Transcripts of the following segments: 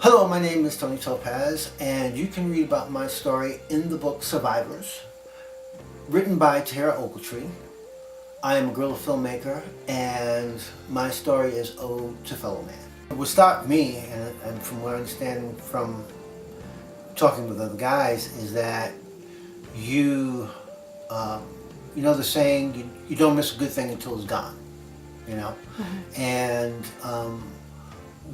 Hello, my name is Tony Topaz, and you can read about my story in the book Survivors, written by Tara Ogletree. I am a guerrilla filmmaker, and my story is Ode to Fellow Man. What stopped me, and from what I understand from talking with other guys, is that you know the saying, you don't miss a good thing until it's gone, you know? And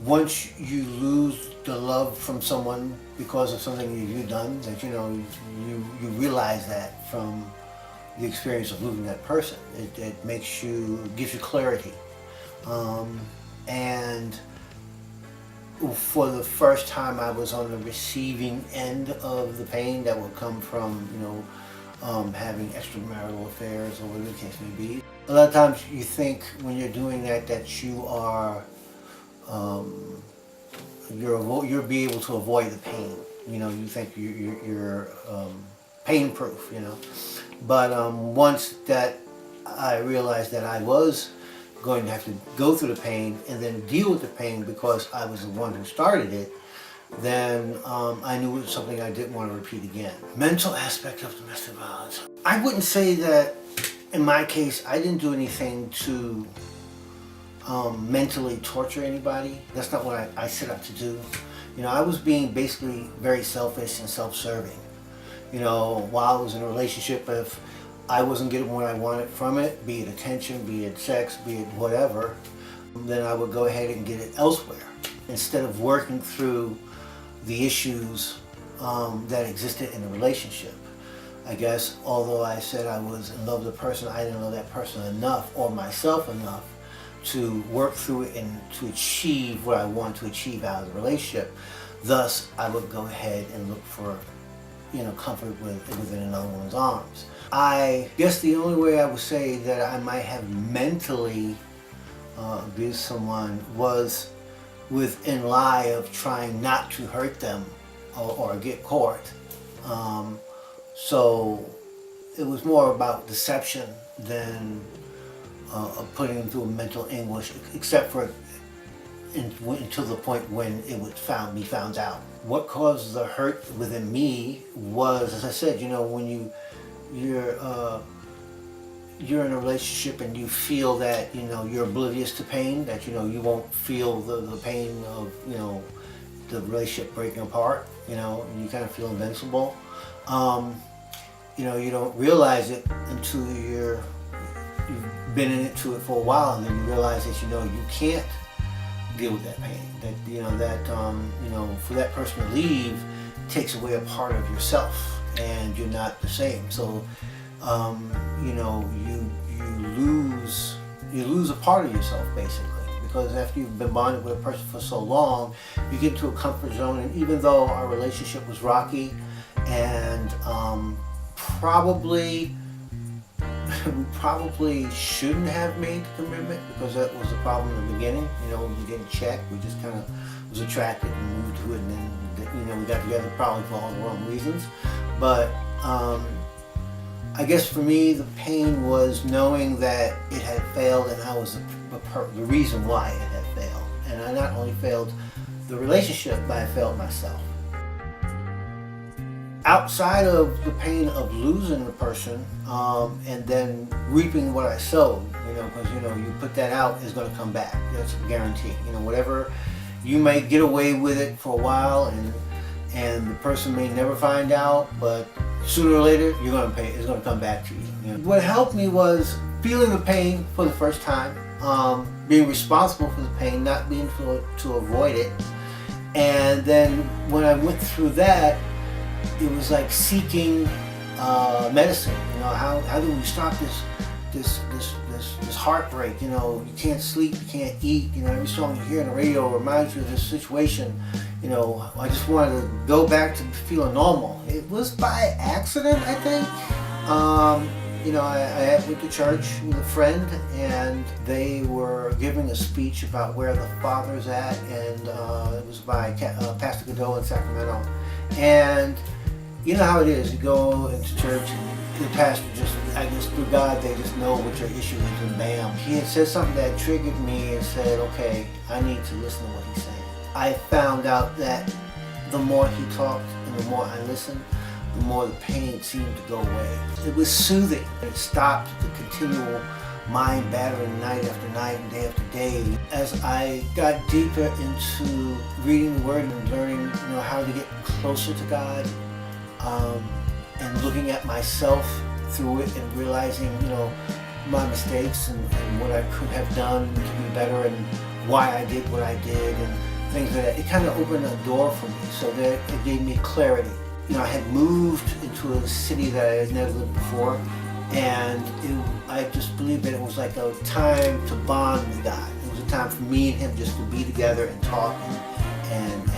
once you lose the love from someone because of something that you've done, that you realize that from the experience of losing that person. It makes you, gives you clarity. And for the first time I was on the receiving end of the pain that would come from, having extramarital affairs or whatever the case may be. A lot of times you think when you're doing that you are you'll be able to avoid the pain. You think you're pain proof, But once that I realized that I was going to have to go through the pain and then deal with the pain because I was the one who started it, then I knew it was something I didn't want to repeat again. Mental aspect of domestic violence. I wouldn't say that in my case I didn't do anything to mentally torture anybody. That's not what I set out to do. I was being basically very selfish and self-serving. While I was in a relationship, if I wasn't getting what I wanted from it, be it attention, be it sex, be it whatever, then I would go ahead and get it elsewhere instead of working through the issues that existed in the relationship. I guess although I said I was in love with the person, I didn't love that person enough or myself enough to work through it and to achieve what I want to achieve out of the relationship. Thus, I would go ahead and look for, comfort within another woman's arms. I guess the only way I would say that I might have mentally abused someone was within lie of trying not to hurt them or get caught. So it was more about deception than of putting them through a mental anguish, except for until the point when it would be found out. What caused the hurt within me was, as I said, when you're in a relationship and you feel that you're oblivious to pain, that you won't feel the pain of the relationship breaking apart. You kind of feel invincible. You don't realize it until you've been into it for a while, and then you realize that you can't deal with that pain. That for that person to leave takes away a part of yourself, and you're not the same. So you lose a part of yourself basically, because after you've been bonded with a person for so long, you get into a comfort zone. And even though our relationship was rocky and we probably shouldn't have made the commitment, because that was the problem in the beginning. We didn't check. We just kind of was attracted and moved to it, and then we got together probably for all the wrong reasons. But I guess for me, the pain was knowing that it had failed, and I was the reason why it had failed. And I not only failed the relationship, but I failed myself. Outside of the pain of losing the person and then reaping what I sowed, because you put that out, is going to come back. That's a guarantee. Whatever, you may get away with it for a while, and the person may never find out, but sooner or later you're going to pay. It's going to come back to you. What helped me was feeling the pain for the first time, being responsible for the pain, not being to avoid it, and then when I went through that, it was like seeking medicine. How do we stop this heartbreak? You can't sleep, you can't eat. Every song you hear on the radio reminds you of this situation. I just wanted to go back to feeling normal. It was by accident, I think. I went to church with a friend, and they were giving a speech about where the Father's at, and it was by Pastor Godot in Sacramento. And you know how it is, you go into church and the pastor just, I guess through God, they just know what your issue is, and bam. He had said something that triggered me and said, okay, I need to listen to what he's saying. I found out that the more he talked and the more I listened, the more the pain seemed to go away. It was soothing. It stopped the continual mind battering night after night and day after day. As I got deeper into reading the Word and learning, how to get closer to God, and looking at myself through it and realizing, my mistakes and what I could have done to be better and why I did what I did and things like that. It kind of opened a door for me, so that it gave me clarity. I had moved into a city that I had never lived before, and I just believed that it was like a time to bond with God. It was a time for me and him just to be together and talk, and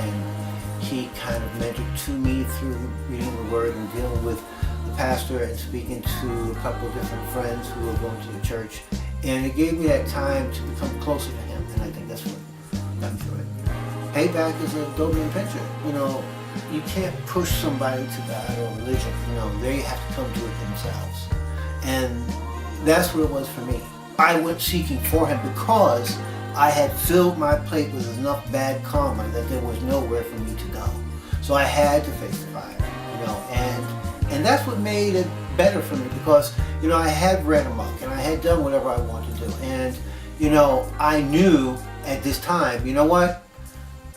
he kind of mentored to me through reading the Word and dealing with the pastor and speaking to a couple of different friends who were going to the church. And it gave me that time to become closer to him, and I think that's what got me through it. Payback is a Doberman Pinscher. You can't push somebody to God or religion. They have to come to it themselves. And that's what it was for me. I went seeking for him because I had filled my plate with enough bad karma that there was nowhere for me to go. So I had to face the fire, and that's what made it better for me because, I had read amok and I had done whatever I wanted to do. And, I knew at this time, what?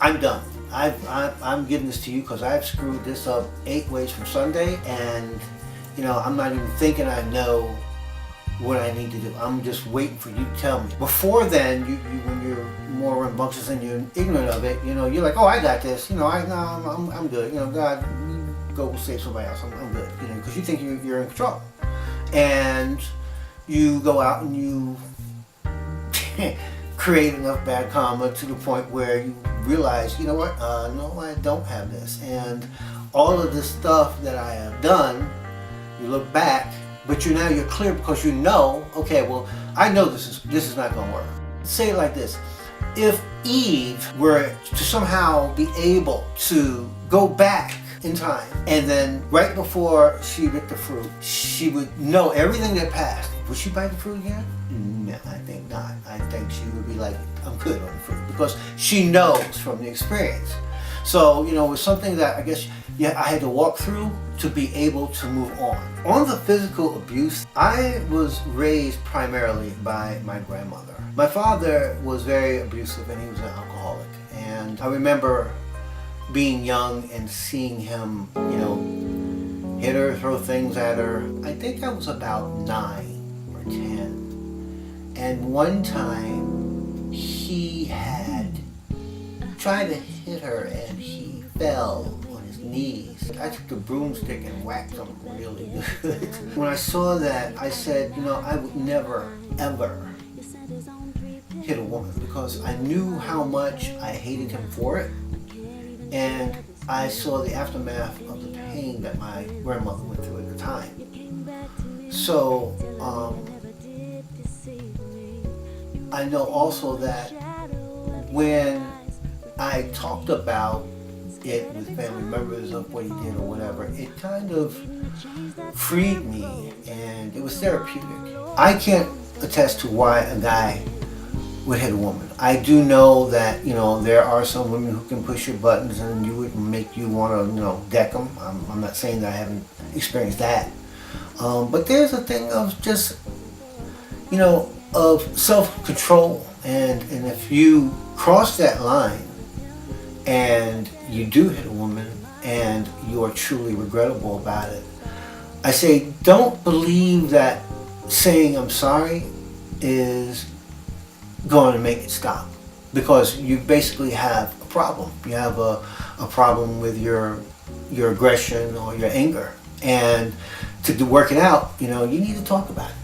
I'm done. I'm giving this to you because I've screwed this up 8 ways from Sunday, and I'm not even thinking I know what I need to do. I'm just waiting for you to tell me. Before then, you when you're more rambunctious and you're ignorant of it, you're like, oh, I got this. I'm good. God, you go save somebody else. I'm good. Because you think you're in control, and you go out and you create enough bad karma to the point where you realize, no, I don't have this. And all of this stuff that I have done, you look back, but you're clear because okay, well, I know this is not going to work. Say it like this. If Eve were to somehow be able to go back in time, and then right before she bit the fruit, she would know everything that passed. Would she bite the fruit again? No, I think not. I think she would be like, I'm good on the fruit, because she knows from the experience. So, it was something that I guess I had to walk through to be able to move on. On the physical abuse, I was raised primarily by my grandmother. My father was very abusive and he was an alcoholic. And I remember being young and seeing him, hit her, throw things at her. I think I was about 9 or 10. And one time he had tried to hit her and he fell on his knees. I took the broomstick and whacked him really good. When I saw that, I said, I would never, ever hit a woman because I knew how much I hated him for it. And I saw the aftermath of the pain that my grandmother went through at the time. So, I know also that when I talked about it with family members of what he did or whatever, it kind of freed me and it was therapeutic. I can't attest to why a guy would hit a woman. I do know that, there are some women who can push your buttons and you would make you want to, deck them. I'm not saying that I haven't experienced that. But there's a thing of just, of self-control. And if you cross that line and you do hit a woman and you are truly regrettable about it, I say don't believe that saying I'm sorry is going to make it stop, because you basically have a problem. You have a problem with your aggression or your anger, and to work it out, you need to talk about it.